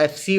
FC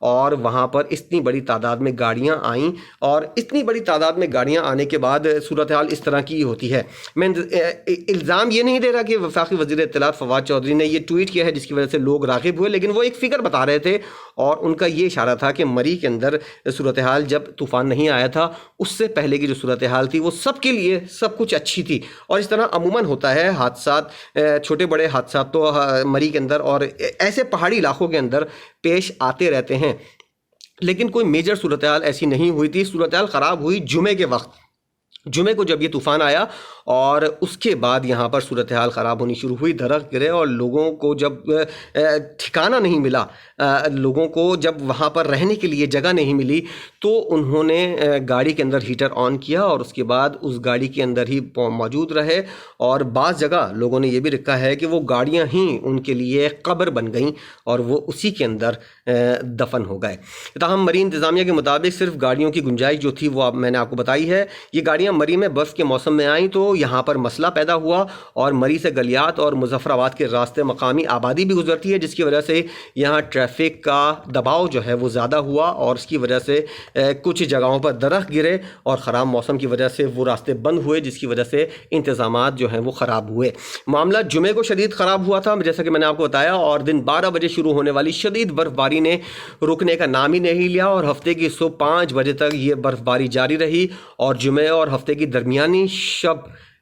اور وہاں پر اتنی بڑی تعداد میں گاڑیاں آئیں، اور اتنی بڑی تعداد میں گاڑیاں آنے کے بعد صورتحال اس طرح کی ہوتی ہے۔ میں الزام یہ نہیں دے رہا کہ وفاقی وزیر اطلاعات فواد چودھری نے یہ ٹویٹ کیا ہے جس کی وجہ سے لوگ راغب ہوئے، لیکن وہ ایک فگر بتا رہے تھے اور ان کا یہ اشارہ تھا کہ مری کے اندر صورتحال جب طوفان نہیں آیا تھا اس سے پہلے کی جو صورتحال تھی وہ سب کے لیے سب کچھ اچھی تھی۔ اور اس طرح عموماً ہوتا ہے، حادثات چھوٹے بڑے حادثات تو مری کے اندر اور ایسے پہاڑی علاقوں کے اندر پیش آتے رہتے ہیں، لیکن کوئی میجر صورتحال ایسی نہیں ہوئی تھی۔ صورتحال خراب ہوئی جمعے کے وقت، جمعے کو جب یہ طوفان آیا اور اس کے بعد یہاں پر صورتحال خراب ہونی شروع ہوئی، درخت گرے اور لوگوں کو جب ٹھکانہ نہیں ملا، لوگوں کو جب وہاں پر رہنے کے لیے جگہ نہیں ملی تو انہوں نے گاڑی کے اندر ہیٹر آن کیا اور اس کے بعد اس گاڑی کے اندر ہی موجود رہے، اور بعض جگہ لوگوں نے یہ بھی لکھا ہے کہ وہ گاڑیاں ہی ان کے لیے قبر بن گئیں اور وہ اسی کے اندر دفن ہو گئے۔ تاہم مری انتظامیہ کے مطابق صرف گاڑیوں کی گنجائش جو تھی وہ میں نے آپ کو بتائی ہے۔ یہ گاڑیاں مری میں برف کے موسم میں آئیں تو یہاں پر مسئلہ پیدا ہوا، اور مری سے گلیات اور مظفر آباد کے راستے مقامی آبادی بھی گزرتی ہے، جس کی وجہ سے یہاں ٹریفک کا دباؤ جو ہے وہ زیادہ ہوا، اور اس کی وجہ سے کچھ جگہوں پر درخت گرے اور خراب موسم کی وجہ سے وہ راستے بند ہوئے، جس کی وجہ سے انتظامات جو ہیں وہ خراب ہوئے۔ معاملہ جمعے کو شدید خراب ہوا تھا جیسا کہ میں نے آپ کو بتایا، اور دن 12 بجے شروع ہونے والی شدید برف باری نے رکنے کا نام ہی نہیں لیا، اور ہفتے کی صبح 5 بجے تک یہ برف باری جاری رہی، اور جمعے اور ہفتے کی درمیانی شب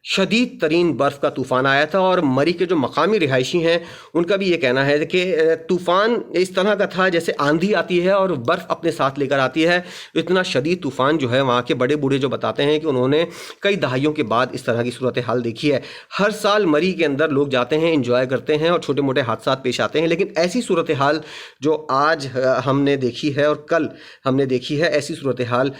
شدید ترین برف کا طوفان آیا تھا۔ اور مری کے جو مقامی رہائشی ہیں ان کا بھی یہ کہنا ہے کہ طوفان اس طرح کا تھا جیسے آندھی آتی ہے اور برف اپنے ساتھ لے کر آتی ہے، اتنا شدید طوفان جو ہے وہاں کے بڑے بوڑھے جو بتاتے ہیں کہ انہوں نے کئی دہائیوں کے بعد اس طرح کی صورتحال دیکھی ہے۔ ہر سال مری کے اندر لوگ جاتے ہیں، انجوائے کرتے ہیں اور چھوٹے موٹے حادثات پیش آتے ہیں، لیکن ایسی صورتحال جو آج ہم نے دیکھی ہے اور کل ہم نے دیکھی ہے، ایسی صورتحال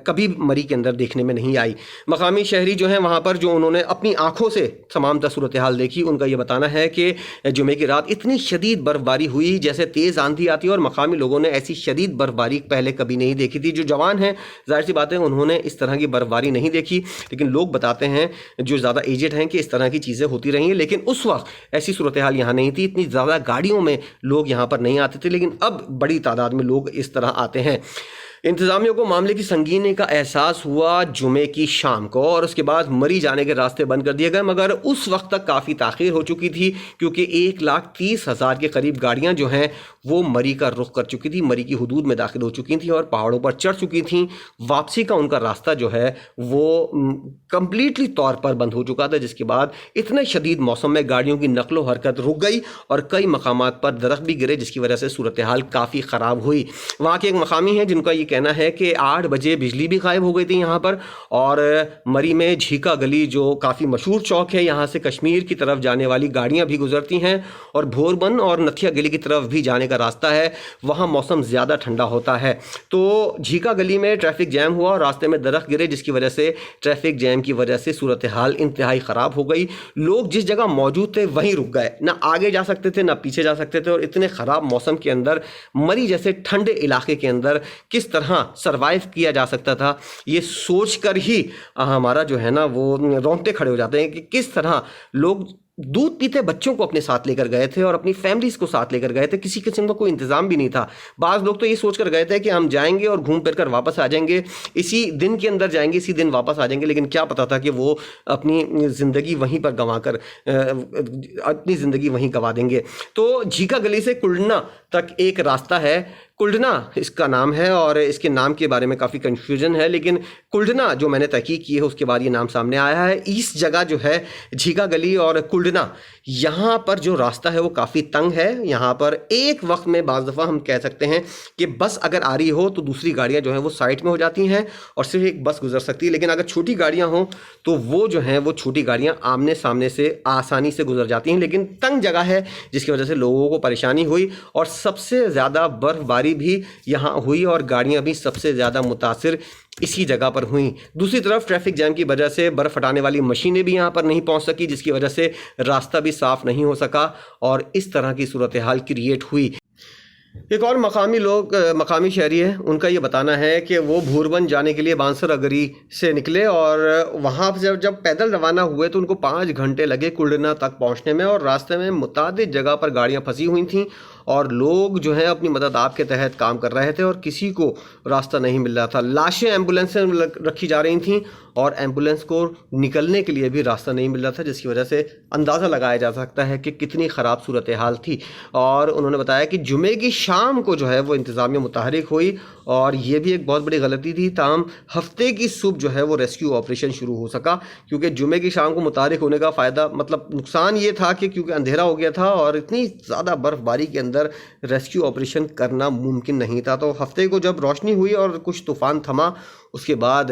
کبھی مری کے اندر دیکھنے میں نہیں آئی۔ مقامی شہری جو ہیں وہاں پر جو انہوں نے اپنی آنکھوں سے تمام صورتحال دیکھی، ان کا یہ بتانا ہے کہ جمعے کی رات اتنی شدید برف باری ہوئی جیسے تیز آندھی آتی ہے، اور مقامی لوگوں نے ایسی شدید برف باری پہلے کبھی نہیں دیکھی تھی۔ جو جوان ہیں ظاہر سی بات ہے انہوں نے اس طرح کی برف باری نہیں دیکھی، لیکن لوگ بتاتے ہیں جو زیادہ ایجڈ ہیں کہ اس طرح کی چیزیں ہوتی رہی ہیں، لیکن اس وقت ایسی صورتحال یہاں نہیں تھی، اتنی زیادہ گاڑیوں میں لوگ یہاں پر نہیں آتے تھے، لیکن اب بڑی تعداد میں لوگ اس طرح آتے ہیں۔ انتظامیہ کو معاملے کی سنگینی کا احساس ہوا جمعے کی شام کو، اور اس کے بعد مری جانے کے راستے بند کر دیے گئے، مگر اس وقت تک کافی تاخیر ہو چکی تھی کیونکہ 1,30,000 کے قریب گاڑیاں جو ہیں وہ مری کا رخ کر چکی تھی، مری کی حدود میں داخل ہو چکی تھیں اور پہاڑوں پر چڑھ چکی تھیں۔ واپسی کا ان کا راستہ جو ہے وہ کمپلیٹلی طور پر بند ہو چکا تھا، جس کے بعد اتنے شدید موسم میں گاڑیوں کی نقل و حرکت رک گئی اور کئی مقامات پر درخت بھی گرے، جس کی وجہ سے صورتحال کافی خراب ہوئی۔ وہاں کے ایک مقامی ہیں جن کا یہ کہنا ہے کہ 8 بجے بجلی بھی غائب ہو گئی تھی یہاں پر، اور مری میں جھیکا گلی جو کافی مشہور چوک ہے، یہاں سے کشمیر کی طرف جانے والی گاڑیاں بھی گزرتی ہیں، اور بھوربن اور نتھیا گلی کی طرف بھی جانے کا راستہ ہے، وہاں موسم زیادہ ٹھنڈا ہوتا ہے۔ تو جھیکا گلی میں ٹریفک جیم ہوا اور راستے میں درخت گرے، جس کی وجہ سے ٹریفک جیم کی وجہ سے صورتحال انتہائی خراب ہو گئی۔ لوگ جس جگہ موجود تھے وہیں رک گئے، نہ آگے جا سکتے تھے نہ پیچھے جا سکتے تھے، اور اتنے خراب موسم کے اندر مری جیسے ٹھنڈے علاقے کے اندر کس طرح سروائیو کیا جا سکتا تھا، یہ سوچ کر ہی ہمارا جو ہے نا وہ رونگٹے کھڑے ہو جاتے ہیں کہ کس طرح لوگ دودھ پیتے بچوں کو اپنے ساتھ لے کر گئے تھے اور اپنی فیملیز کو ساتھ لے کر گئے تھے، کسی قسم کا کوئی انتظام بھی نہیں تھا۔ بعض لوگ تو یہ سوچ کر گئے تھے کہ ہم جائیں گے اور گھوم پھر کر واپس آ جائیں گے، اسی دن کے اندر جائیں گے، اسی دن واپس آ جائیں گے، لیکن کیا پتا تھا کہ وہ اپنی زندگی وہیں پر گنوا دیں گے۔ تو جھیکا گلی سے کلڈنا تک ایک راستہ ہے، کلڈنا اس کا نام ہے اور اس کے نام کے بارے میں کافی کنفیوژن ہے، لیکن کلڈنا جو میں نے تحقیق کی ہے اس کے بعد یہ نام سامنے آیا ہے۔ اس جگہ جو ہے جھیکا گلی اور کلڈنا، یہاں پر جو راستہ ہے وہ کافی تنگ ہے، یہاں پر ایک وقت میں بعض دفعہ ہم کہہ سکتے ہیں کہ بس اگر آ رہی ہو تو دوسری گاڑیاں جو ہیں وہ سائڈ میں ہو جاتی ہیں اور صرف ایک بس گزر سکتی ہے، لیکن اگر چھوٹی گاڑیاں ہوں تو وہ جو ہیں وہ چھوٹی گاڑیاں آمنے سامنے سے آسانی سے گزر جاتی ہیں، لیکن تنگ جگہ ہے جس کی وجہ سے لوگوں کو پریشانی ہوئی، اور سب سے زیادہ برف باری بھی یہاں ہوئی اور گاڑیاں بھی سب سے زیادہ متاثر اسی جگہ پر ہوئیں۔ دوسری طرف ٹریفک جیم کی وجہ سے برف ہٹانے والی مشینیں بھی یہاں پر نہیں پہنچ سکی، جس کی وجہ سے راستہ بھی صاف نہیں ہو سکا اور اس طرح کی صورتحال کریٹ ہوئی۔ ایک اور مقامی شہری ہے، ان کا یہ بتانا ہے کہ وہ بھوربن جانے کے لیے بانسر اگری سے نکلے اور وہاں جب پیدل روانہ ہوئے تو ان کو 5 گھنٹے لگے کلڈنا تک پہنچنے میں، اور راستے میں متعدد جگہ پر گاڑیاں پھنسی ہوئی تھیں اور لوگ جو ہیں اپنی مدد آپ کے تحت کام کر رہے تھے اور کسی کو راستہ نہیں مل رہا تھا۔ لاشیں ایمبولینس میں رکھی جا رہی تھیں اور ایمبولینس کو نکلنے کے لیے بھی راستہ نہیں مل رہا تھا، جس کی وجہ سے اندازہ لگایا جا سکتا ہے کہ کتنی خراب صورتحال تھی۔ اور انہوں نے بتایا کہ جمعے کی شام کو جو ہے وہ انتظامیہ متحرک ہوئی، اور یہ بھی ایک بہت بڑی غلطی تھی، تاہم ہفتے کی صبح جو ہے وہ ریسکیو آپریشن شروع ہو سکا، کیونکہ جمعے کی شام کو متحرک ہونے کا فائدہ نقصان یہ تھا کہ کیونکہ اندھیرا ہو گیا تھا اور اتنی زیادہ برف باری کے اندر ریسکیو آپریشن کرنا ممکن نہیں تھا۔ تو ہفتے کو جب روشنی ہوئی اور کچھ طوفان تھما، اس کے بعد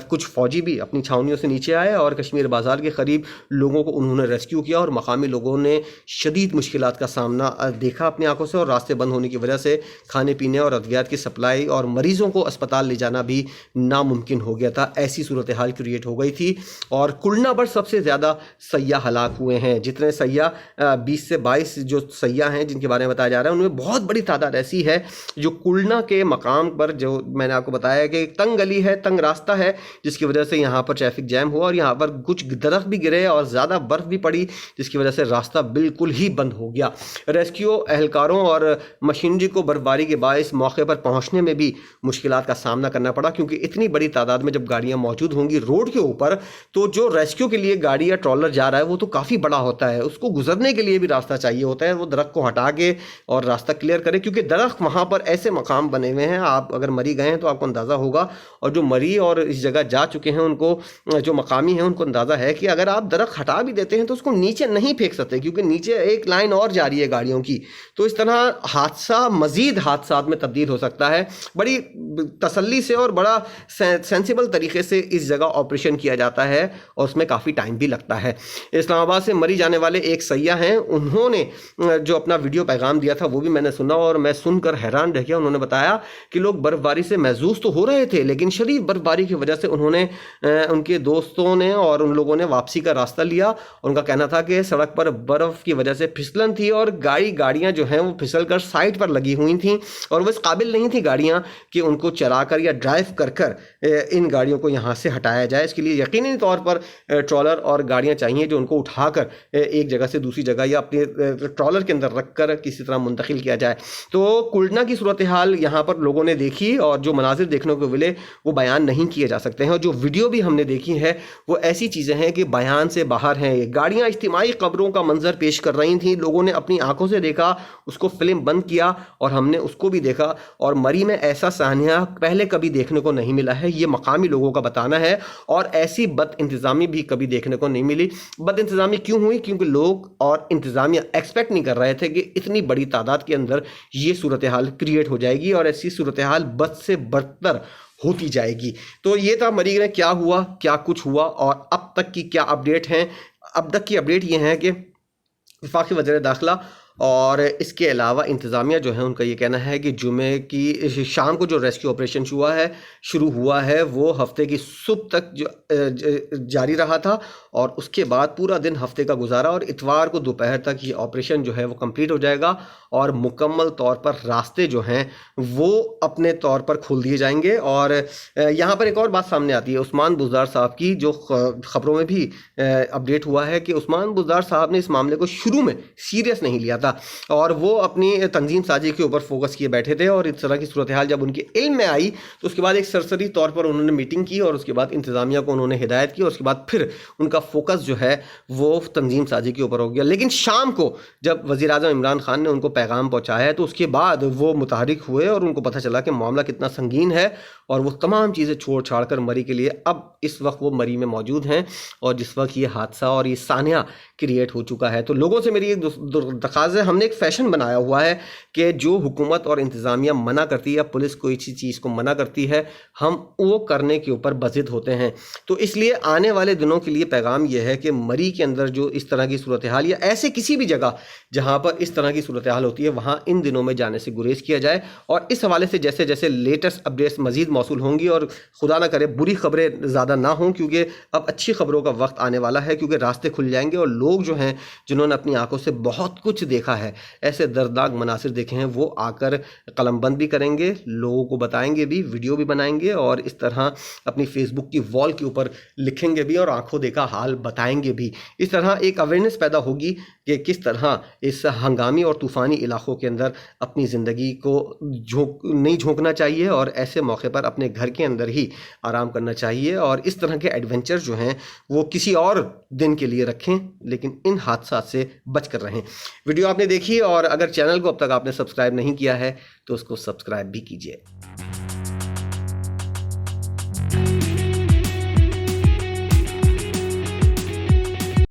کچھ فوجی بھی اپنی چھاؤنیوں سے نیچے آئے اور کشمیر بازار کے قریب لوگوں کو انہوں نے ریسکیو کیا، اور مقامی لوگوں نے شدید مشکلات کا سامنا دیکھا اپنی آنکھوں سے، اور راستے بند ہونے کی وجہ سے کھانے پینے اور ادویات کی سپلائی اور مریضوں کو اسپتال لے جانا بھی ناممکن ہو گیا تھا۔ ایسی صورتحال کریٹ ہو گئی تھی، اور کلنا پر سب سے زیادہ سیاح ہلاک ہوئے ہیں۔ جتنے سیاح 20 سے 22 جو سیاح ہیں جن کے بارے میں بتایا جا رہا ہے، ان میں بہت بڑی تعداد ایسی ہے جو کلنا کے مقام پر، جو میں نے آپ کو بتایا کہ تنگ گلی ہے، تنگ راستہ ہے، جس کی وجہ سے یہاں پر ٹریفک جیم ہوا اور یہاں پر کچھ درخت بھی گرے اور زیادہ برف بھی پڑی، جس کی وجہ سے راستہ بالکل ہی بند ہو گیا۔ ریسکیو اہلکاروں اور مشینری کو برفباری کے باعث موقع پر پہنچنے میں بھی مشکلات کا سامنا کرنا پڑا، کیونکہ اتنی بڑی تعداد میں جب گاڑیاں موجود ہوں گی روڈ کے اوپر، تو جو ریسکیو کے لیے گاڑی یا ٹرالر جا رہا ہے وہ تو کافی بڑا ہوتا ہے، اس کو گزرنے کے لیے بھی راستہ چاہیے ہوتا ہے، وہ درخت کو ہٹا کے اور راستہ کلیئر کرے، کیونکہ درخت وہاں پر ایسے مقام بنے ہوئے ہیں، آپ اگر مری گئے ہیں تو آپ کو اندازہ ہوگا، اور جو مری اور اس جگہ جا چکے ہیں ان کو، جو مقامی ہیں ان کو اندازہ ہے کہ اگر آپ درخت ہٹا بھی دیتے ہیں تو اس کو نیچے نہیں پھینک سکتے، کیونکہ نیچے ایک لائن اور جاری ہے گاڑیوں کی، تو اس طرح مزید حادثات میں تبدیل ہو سکتا ہے۔ بڑی تسلی سے اور بڑا سینسیبل طریقے سے اس جگہ آپریشن کیا جاتا ہے اور اس میں کافی ٹائم بھی لگتا ہے۔ اسلام آباد سے مری جانے والے ایک سیاح ہیں، انہوں نے جو اپنا ویڈیو پیغام دیا تھا وہ بھی میں نے سنا اور میں سن کر حیران رہ گیا۔ انہوں نے بتایا کہ لوگ برف باری سے محظوظ تو ہو رہے تھے، لیکن شدید برف باری کی وجہ سے ان کے دوستوں نے اور ان لوگوں نے واپسی کا راستہ لیا۔ ان کا کہنا تھا کہ سڑک پر برف کی وجہ سے پھسلن تھی اور گاڑیاں جو ہیں وہ پھسل کر سائڈ پر لگی ہوئی تھیں، اور وہ اس قابل نہیں تھی گاڑیاں کہ ان کو چلا کر یا ڈرائیو کر ان گاڑیوں کو یہاں سے ہٹایا جائے۔ اس کے لیے یقینی طور پر ٹرالر اور گاڑیاں چاہیے جو ان کو اٹھا کر ایک جگہ سے دوسری جگہ یا اپنے ٹرالر کے اندر رکھ کر کسی طرح منتقل کیا جائے۔ تو کلنا کی صورتحال یہاں پر لوگوں نے دیکھی اور جو مناظر دیکھنے کو ملے وہ بیان نہیں کیے جا سکتے ہیں، اور جو ویڈیو بھی ہم نے دیکھی ہے وہ ایسی چیزیں ہیں کہ بیان سے باہر ہیں۔ گاڑیاں اجتماعی قبروں کا منظر پیش کر رہی تھیں، لوگوں نے اپنی آنکھوں سے دیکھا، اس کو فلم بند کیا اور ہم نے اس کو بھی دیکھا، اور مری میں ایسا صحنہ پہلے کبھی دیکھنے کو نہیں ملا ہے، یہ مقامی لوگوں کا بتانا ہے، اور ایسی بد انتظامی بھی کبھی دیکھنے کو نہیں ملی۔ بد انتظامی کیوں ہوئی؟ کیونکہ لوگ اور انتظامیہ ایکسپیکٹ نہیں کر رہے تھے کہ اتنی بڑی تعداد کے اندر یہ صورتحال کریٹ ہو جائے گی اور ایسی صورتحال بد سے بدتر ہوتی جائے گی۔ تو یہ تھا مری میں کیا ہوا، کیا کچھ ہوا اور اب تک کی کیا اپڈیٹ ہیں۔ اب تک کی اپڈیٹ یہ ہے کہ وفاقی وزیر داخلہ اور اس کے علاوہ انتظامیہ جو ہے ان کا یہ کہنا ہے کہ جمعے کی شام کو جو ریسکیو آپریشن شروع ہوا ہے وہ ہفتے کی صبح تک جاری رہا تھا، اور اس کے بعد پورا دن ہفتے کا گزارا، اور اتوار کو دوپہر تک یہ آپریشن جو ہے وہ کمپلیٹ ہو جائے گا، اور مکمل طور پر راستے جو ہیں وہ اپنے طور پر کھول دیے جائیں گے۔ اور یہاں پر ایک اور بات سامنے آتی ہے عثمان بزدار صاحب کی، جو خبروں میں بھی اپڈیٹ ہوا ہے کہ عثمان بزدار صاحب نے اس معاملے کو شروع میں سیریس نہیں لیا تھا، اور وہ اپنی تنظیم سازی کے اوپر فوکس کیے بیٹھے تھے، اور اس طرح کی صورتحال جب ان کے علم میں آئی تو اس کے بعد ایک سرسری طور پر انہوں نے میٹنگ کی، اور اس کے بعد انتظامیہ کو انہوں نے ہدایت کی، اور اس کے بعد پھر ان کا فوکس جو ہے وہ تنظیم سازی کے اوپر ہو گیا۔ لیکن شام کو جب وزیر اعظم عمران خان نے ان کو پیغام پہنچایا ہے تو اس کے بعد وہ متحرک ہوئے اور ان کو پتہ چلا کہ معاملہ کتنا سنگین ہے، اور وہ تمام چیزیں چھوڑ چھاڑ کر مری کے لیے اب اس وقت وہ مری میں موجود ہیں، اور جس وقت یہ حادثہ اور یہ سانحہ کریٹ ہو چکا ہے۔ تو لوگوں سے میری ایک درخواست ہے، ہم نے ایک فیشن بنایا ہوا ہے کہ جو حکومت اور انتظامیہ منع کرتی ہے یا پولیس کوئی چیز کو منع کرتی ہے ہم وہ کرنے کے اوپر بضد ہوتے ہیں۔ تو اس لیے آنے والے دنوں کے لیے پیغام یہ ہے کہ مری کے اندر جو اس طرح کی صورتحال یا ایسے کسی بھی جگہ جہاں پر اس طرح کی صورتحال ہوتی ہے وہاں ان دنوں میں جانے سے گریز کیا جائے، اور اس حوالے سے جیسے جیسے لیٹسٹ اپڈیٹس مزید موصول ہوں گی، اور خدا نہ کرے بری خبریں زیادہ نہ ہوں، کیونکہ اب اچھی خبروں کا وقت آنے والا ہے، کیونکہ راستے کھل جائیں گے اور لوگ جو ہیں جنہوں نے اپنی آنکھوں سے بہت کچھ دیکھا دیکھا ہے، ایسے دردناک مناظر دیکھے ہیں، وہ آ کر قلم بند بھی کریں گے، لوگوں کو بتائیں گے بھی، ویڈیو بھی بنائیں گے اور اس طرح اپنی فیس بک کی وال کے اوپر لکھیں گے بھی اور آنکھوں دیکھا حال بتائیں گے بھی۔ اس طرح ایک اویئرنیس پیدا ہوگی کہ کس طرح اس ہنگامی اور طوفانی علاقوں کے اندر اپنی زندگی کو نہیں جھونکنا چاہیے اور ایسے موقع پر اپنے گھر کے اندر ہی آرام کرنا چاہیے، اور اس طرح کے ایڈونچر جو ہیں وہ کسی اور دن کے لیے رکھیں، لیکن ان حادثات سے بچ کر رہیں۔ ویڈیو آپ نے دیکھی، اور اگر چینل کو اب تک آپ نے سبسکرائب نہیں کیا ہے تو اس کو سبسکرائب بھی کیجیے۔